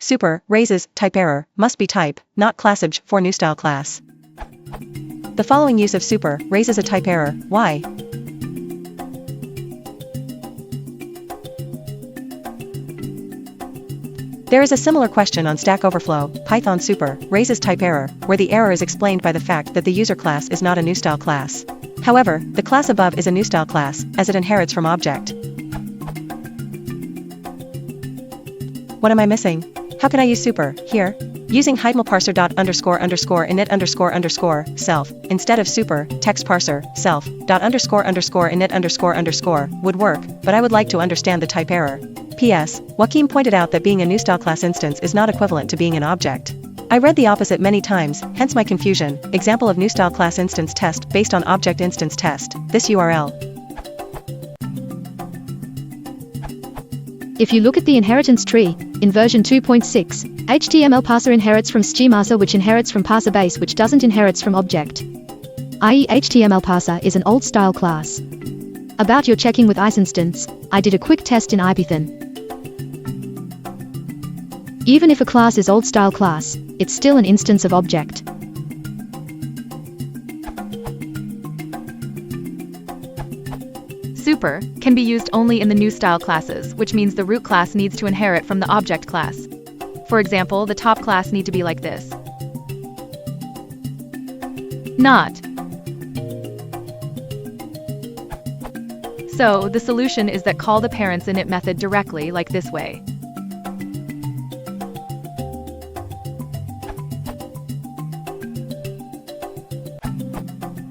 super raises TypeError must be type, not Classobj for new style class. The following use of super raises a type error. Why? There is a similar question on Stack Overflow. Python super raises type error, where the error is explained by the fact that the user class is not a new style class. However, the class above is a new style class, as it inherits from object. What am I missing? How can I use super here? Using HTML dot underscore underscore init underscore underscore self instead of super text parser self dot underscore underscore init underscore underscore would work, but I would like to understand the type error. P.S. Joaquim pointed out that being a new style class instance is not equivalent to being an object. I read the opposite many times, hence my confusion. Example of new style class instance test based on object instance test. This URL. If you look at the inheritance tree, in version 2.6, HTML parser inherits from schema which inherits from parser base which doesn't inherits from object. I.e. HTML parser is an old style class. About your checking with IceInstance, I did a quick test in Ipython. Even if a class is old style class, it's still an instance of object. Super can be used only in the new style classes, which means the root class needs to inherit from the object class. For example, the top class need to be like this. Not. So, the solution is that call the parents init method directly like this way.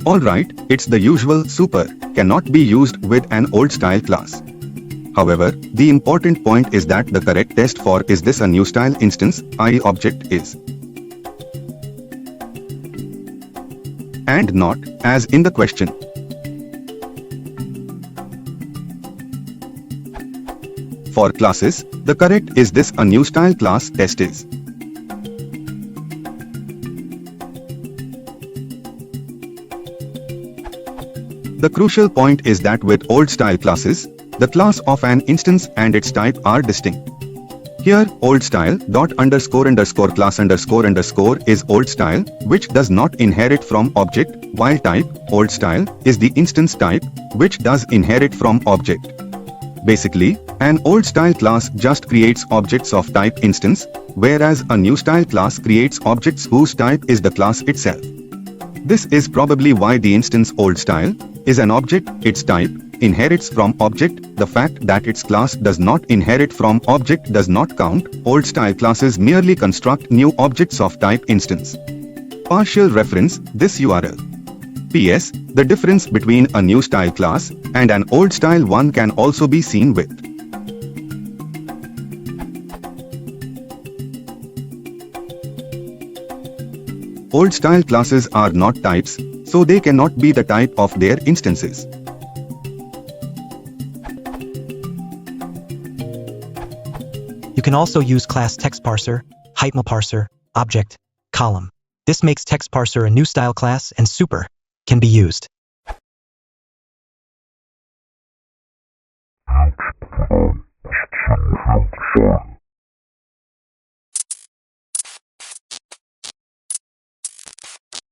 Alright, it's the usual super cannot be used with an old style class. However, the important point is that the correct test for is this a new style instance, i.e. object is. And not, as in the question. For classes, the correct is this a new style class test is. The crucial point is that with old style classes, the class of an instance and its type are distinct. Here, old style dot underscore underscore class underscore underscore is old style, which does not inherit from object, while type, old style, is the instance type, which does inherit from object. Basically, an old style class just creates objects of type instance, whereas a new style class creates objects whose type is the class itself. This is probably why the instance old style is an object, its type inherits from object. The fact that its class does not inherit from object does not count. Old style classes merely construct new objects of type instance. Partial reference, this URL. P.S. The difference between a new style class and an old style one can also be seen with. Old style classes are not types, so they cannot be the type of their instances. You can also use class text parser, HTML parser, object, column. This makes text parser a new style class and super can be used. H